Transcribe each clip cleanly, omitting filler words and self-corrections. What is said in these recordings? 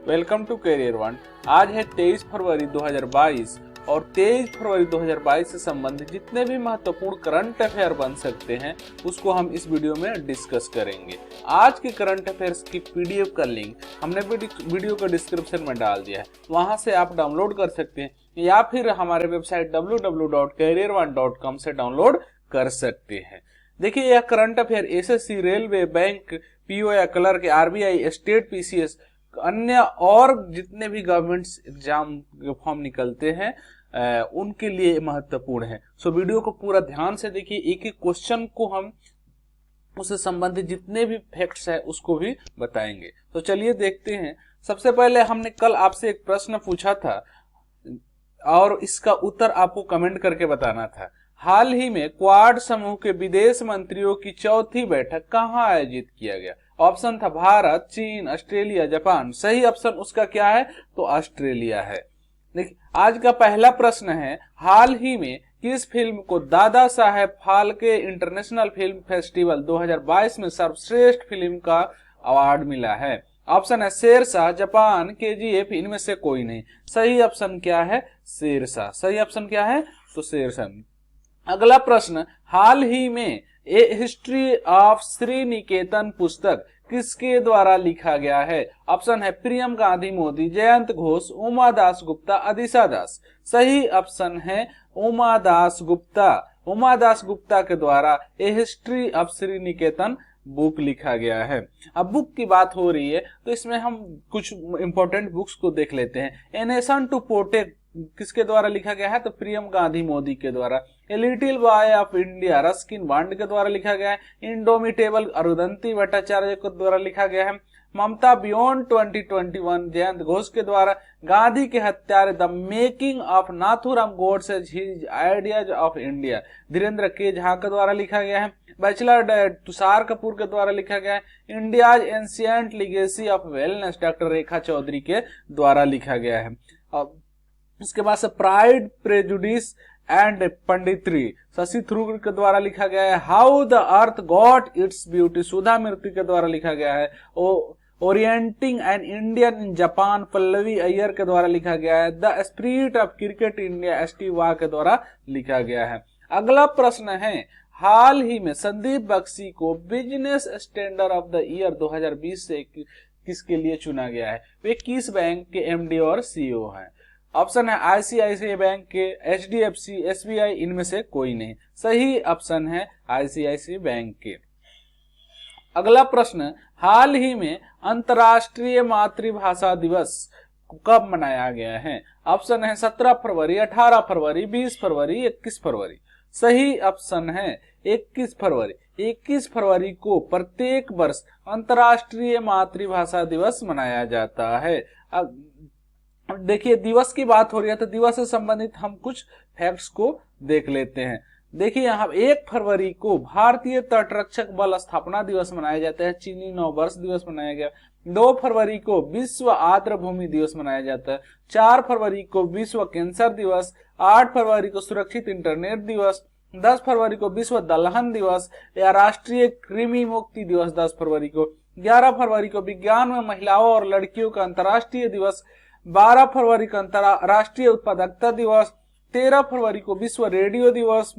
Welcome to career one. आज है 23 फरवरी 2022 और 23 फरवरी 2022 से संबंधित जितने भी महत्वपूर्ण करंट अफेयर बन सकते हैं उसको हम इस वीडियो में डिस्कस करेंगे। आज के करंट अफेयर्स की पीडीएफ का लिंक हमने वीडियो का डिस्क्रिप्शन में डाल दिया है, वहां से आप डाउनलोड कर सकते हैं या फिर हमारे वेबसाइट www.career1.com से डाउनलोड कर सकते हैं। देखिए, यह current affair SSC, railway, bank, PO या क्लर्क, आरबीआई, स्टेट पीसीएस, अन्य और जितने भी गवर्नमेंट एग्जाम के फॉर्म निकलते हैं उनके लिए महत्वपूर्ण है। सो वीडियो को पूरा ध्यान से देखिए, एक एक क्वेश्चन को हम उससे संबंधित जितने भी फैक्ट्स है उसको भी बताएंगे। तो चलिए देखते हैं। सबसे पहले हमने कल आपसे एक प्रश्न पूछा था और इसका उत्तर आपको कमेंट करके बताना था। हाल ही में क्वाड समूह के विदेश मंत्रियों की चौथी बैठक कहां आयोजित किया गया? ऑप्शन था भारत, चीन, ऑस्ट्रेलिया, जापान। सही ऑप्शन उसका क्या है? तो ऑस्ट्रेलिया है। देखिए, आज का पहला प्रश्न है, हाल ही में किस फिल्म को Dada Saheb Phalke international film festival 2022 में सर्वश्रेष्ठ फिल्म का अवार्ड मिला है? ऑप्शन है शेरशाह, जापान, केजीएफ, इनमें से कोई नहीं। सही ऑप्शन क्या है? शेरशाह। सही ऑप्शन क्या है? तो शेरशाह। अगला प्रश्न, हाल ही में ए हिस्ट्री ऑफ श्री निकेतन पुस्तक किसके द्वारा लिखा गया है? ऑप्शन है प्रियम गांधी मोदी, जयंत घोष, उमा दास गुप्ता, अदिशा दास। सही ऑप्शन है उमा दास गुप्ता। उमा दास गुप्ता के द्वारा a history of Shri Niketan book लिखा गया है। अब बुक की बात हो रही है तो इसमें हम कुछ इंपॉर्टेंट बुक्स को देख लेते हैं। ए नेशन टू प्रोटेक्ट किसके द्वारा लिखा गया है? तो प्रियम गांधी मोदी के द्वारा। A little boy of India Ruskin bond के द्वारा लिखा गया है। इंडोमिटेबल अरुंधति भट्टाचार्य के द्वारा लिखा गया है। ममता बियॉन्ड 2021 जयंत घोष के द्वारा। गांधी के हत्यारे the making of Nathuram Godse his ideas of India Dhirendra के झा के द्वारा लिखा गया है। बैचलर तुषार कपूर के द्वारा लिखा गया है। India's ancient legacy of wellness doctor Rekha Chaudhary के द्वारा लिखा गया है। अब इसके बाद से pride, prejudice and punditry Shashi Tharoor के द्वारा लिखा गया है। How the earth got its beauty Sudha Murty के द्वारा लिखा गया है। Orienting an Indian in Japan Pallavi Iyer के द्वारा लिखा गया है। The spirit of cricket India ST Waugh के द्वारा लिखा गया है। अगला प्रश्न है, हाल ही में संदीप बख्शी को business standard of the year 2020 से किसके लिए चुना गया है? वे किस बैंक के एमडी और सीईओ हैं? ऑप्शन है आईसीआईसीआई बैंक के, एचडीएफसी, एसबीआई, इनमें से कोई नहीं। सही ऑप्शन है आईसीआईसीआई बैंक के। अगला प्रश्न, हाल ही में अंतर्राष्ट्रीय मातृभाषा दिवस कब मनाया गया है? ऑप्शन है 17 फरवरी, 18 फरवरी, 20 फरवरी, 21 फरवरी। सही ऑप्शन है 21 फरवरी। 21 फरवरी को प्रत्येक वर्ष अंतर्राष्ट्रीय मातृभाषा दिवस मनाया जाता है। देखिए, दिवस की बात हो रही है तो दिवस से संबंधित हम कुछ फैक्ट्स को देख लेते हैं। देखिए, यहाँ 1 फरवरी को भारतीय तटरक्षक बल स्थापना दिवस मनाया जाता है। चीनी नववर्ष दिवस मनाया गया। 2 फरवरी को विश्व आर्द्र भूमि दिवस मनाया जाता है। 4 फरवरी को विश्व कैंसर दिवस। 8 फरवरी को सुरक्षित इंटरनेट दिवस। 10 फरवरी को विश्व दलहन दिवस या राष्ट्रीय कृमि मुक्ति दिवस 10 फरवरी को। 11 फरवरी को विज्ञान में महिलाओं और लड़कियों का अंतर्राष्ट्रीय दिवस। 12 फरवरी को अंतर्राष्ट्रीय उत्पादकता दिवस। 13 फरवरी को विश्व रेडियो दिवस।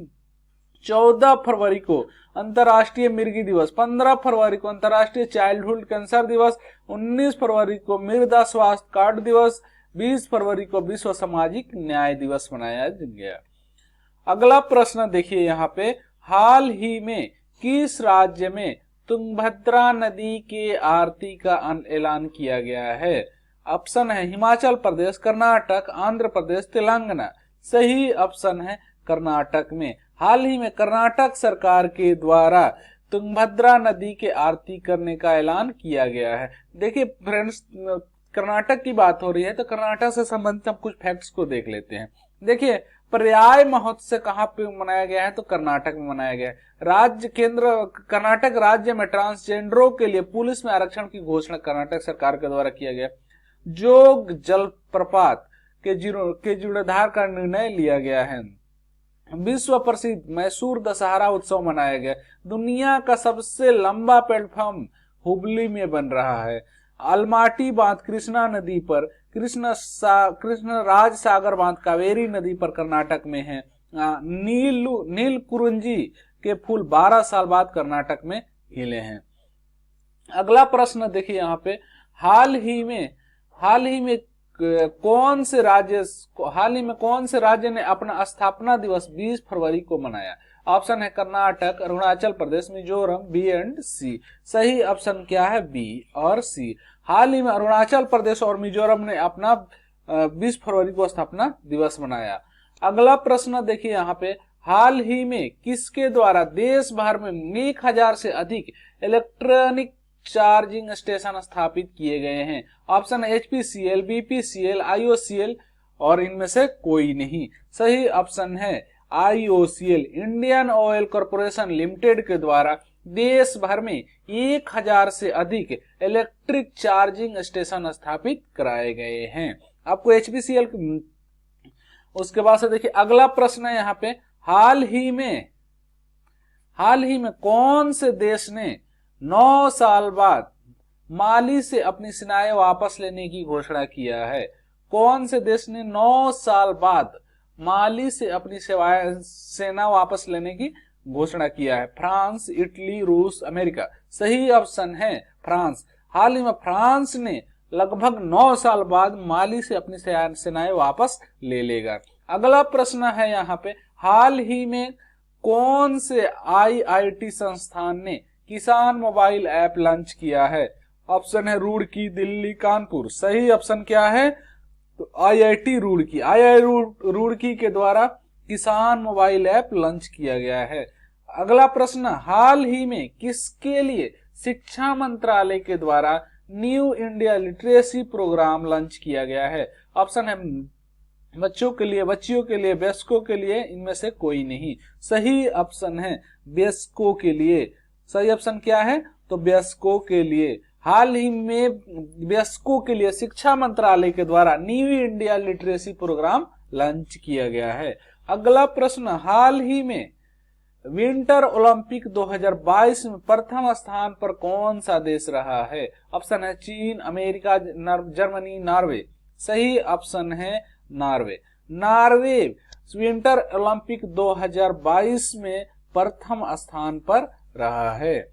14 फरवरी को अंतर्राष्ट्रीय मिर्गी दिवस। 15 फरवरी को अंतर्राष्ट्रीय चाइल्डहुड कैंसर दिवस। 19 फरवरी को मृदा स्वास्थ्य कार्ड दिवस। 20 फरवरी को विश्व सामाजिक न्याय दिवस मनाया गया। अगला प्रश्न देखिए, यहाँ पे हाल ही में किस राज्य में तुंगभद्रा नदी के आरती का ऐलान किया गया है? ऑप्शन है हिमाचल प्रदेश, कर्नाटक, आंध्र प्रदेश, तेलंगाना। सही ऑप्शन है कर्नाटक में। हाल ही में कर्नाटक सरकार के द्वारा तुंगभद्रा नदी के आरती करने का ऐलान किया गया है। देखिए फ्रेंड्स, कर्नाटक की बात हो रही है तो कर्नाटक से संबंधित हम कुछ फैक्ट्स को देख लेते हैं। देखिए, पर्याय महोत्सव कहाँ पे मनाया गया है? तो कर्नाटक में मनाया गया है। कर्नाटक राज्य में ट्रांसजेंडरों के लिए पुलिस में आरक्षण की घोषणा कर्नाटक सरकार के द्वारा किया गया। जोग जलप्रपात के जीर्णोद्धार का निर्णय लिया गया है। विश्व प्रसिद्ध मैसूर दशहरा उत्सव मनाया गया। दुनिया का सबसे लंबा प्लेटफॉर्म हुबली में बन रहा है। अलमाटी बांध कृष्णा नदी पर, कृष्णराज सागर बांध कावेरी नदी पर कर्नाटक में है। नीलकुरुंजी के फूल 12 साल बाद कर्नाटक में खिले हैं। अगला प्रश्न देखिए यहाँ पे, हाल ही में कौन से राज्य ने अपना स्थापना दिवस 20 फरवरी को मनाया? ऑप्शन है कर्नाटक, अरुणाचल प्रदेश, मिजोरम, बी एंड सी। सही ऑप्शन क्या है? बी और सी। हाल ही में अरुणाचल प्रदेश और मिजोरम ने अपना 20 फरवरी को स्थापना दिवस मनाया। अगला प्रश्न देखिए यहाँ पे, हाल ही में किसके द्वारा देश भर में 1000 से अधिक इलेक्ट्रॉनिक चार्जिंग स्टेशन स्थापित किए गए हैं? ऑप्शन है HPCL, BPCL, IOCL और इनमें से कोई नहीं। सही ऑप्शन है IOCL, Indian oil corporation limited के द्वारा देश भर में 1000 से अधिक इलेक्ट्रिक चार्जिंग स्टेशन स्थापित कराए गए हैं। आपको HPCL, उसके बाद से देखिए अगला प्रश्न है यहाँ पे, हाल ही में कौन से देश ने 9 साल बाद माली से अपनी सेनाएं वापस लेने की घोषणा किया है? कौन से देश ने 9 साल बाद माली से अपनी सेना वापस लेने की घोषणा किया है? फ्रांस, इटली, रूस, अमेरिका। सही ऑप्शन है फ्रांस। हाल ही में फ्रांस ने लगभग 9 साल बाद माली से अपनी सेनाएं वापस ले लेगा। अगला प्रश्न है यहाँ पे, हाल ही में कौन से IIT संस्थान ने किसान मोबाइल ऐप लॉन्च किया है? ऑप्शन है रुड़की, दिल्ली, कानपुर। सही ऑप्शन क्या है? तो IIT रुड़की। IIT रुड़की के द्वारा किसान मोबाइल ऐप लॉन्च किया गया है। अगला प्रश्न, हाल ही में किसके लिए शिक्षा मंत्रालय के द्वारा new India literacy program launch किया गया है? ऑप्शन है बच्चों के लिए, बच्चियों के लिए, वयस्कों के लिए, इनमें से कोई नहीं। सही ऑप्शन है वयस्कों के लिए। सही ऑप्शन क्या है? तो वयस्कों के लिए। हाल ही में वयस्कों के लिए शिक्षा मंत्रालय के द्वारा new India literacy program launch किया गया है। अगला प्रश्न, हाल ही में विंटर ओलंपिक 2022 में प्रथम स्थान पर कौन सा देश रहा है? ऑप्शन है चीन, अमेरिका, जर्मनी, नॉर्वे। सही ऑप्शन है नॉर्वे। नॉर्वे विंटर ओलंपिक 2022 में प्रथम स्थान पर रहा है।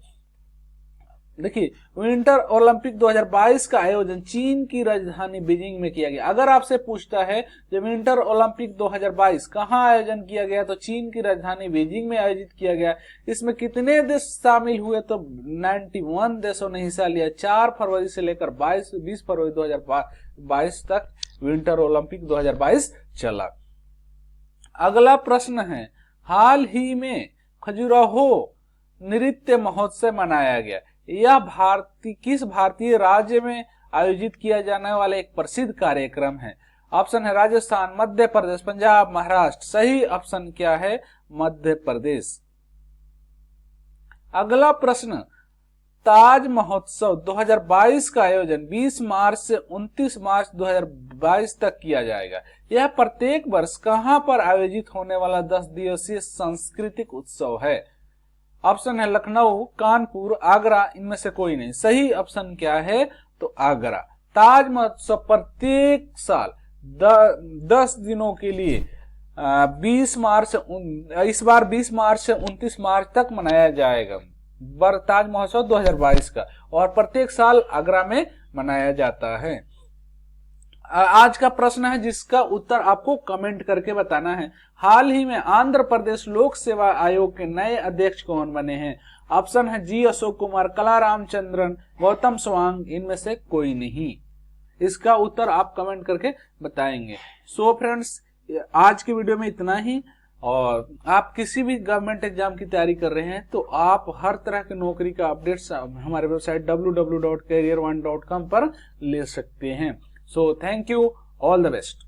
देखिए, विंटर ओलंपिक 2022 का आयोजन चीन की राजधानी बीजिंग में किया गया। अगर आपसे पूछता है जब विंटर ओलंपिक 2022 कहाँ आयोजन किया गया, तो चीन की राजधानी बीजिंग में आयोजित किया गया। इसमें कितने देश शामिल हुए, तो 91 देशों ने हिस्सा लिया। 4 फरवरी से लेकर 20 फरवरी 2022 तक विंटर ओलंपिक 2022 चला। अगला प्रश्न है, हाल ही में खजुराहो नृत्य महोत्सव मनाया गया। यह किस भारतीय राज्य में आयोजित किया जाने वाला एक प्रसिद्ध कार्यक्रम है? ऑप्शन है राजस्थान, मध्य प्रदेश, पंजाब, महाराष्ट्र। सही ऑप्शन क्या है? मध्य प्रदेश। अगला प्रश्न, ताज महोत्सव 2022 का आयोजन 20 मार्च से 29 मार्च 2022 तक किया जाएगा। यह प्रत्येक वर्ष कहां पर आयोजित होने वाला 10 दिवसीय सांस्कृतिक उत्सव है? ऑप्शन है लखनऊ, कानपुर, आगरा, इनमें से कोई नहीं। सही ऑप्शन क्या है? तो आगरा। ताज महोत्सव प्रत्येक साल 10 दिनों के लिए 20 मार्च, इस बार 20 मार्च से 29 मार्च तक मनाया जाएगा ताज महोत्सव 2022 का, और प्रत्येक साल आगरा में मनाया जाता है। आज का प्रश्न है जिसका उत्तर आपको कमेंट करके बताना है। हाल ही में आंध्र प्रदेश लोक सेवा आयोग के नए अध्यक्ष कौन बने हैं? ऑप्शन है जी अशोक कुमार, कला रामचंद्रन, गौतम स्वांग, इनमें से कोई नहीं। इसका उत्तर आप कमेंट करके बताएंगे। सो फ्रेंड्स, आज की वीडियो में इतना ही। और आप किसी भी गवर्नमेंट एग्जाम की तैयारी कर रहे हैं तो आप हर तरह की नौकरी का अपडेट्स हमारे वेबसाइट www.career1.com पर ले सकते हैं। So thank you, all the best.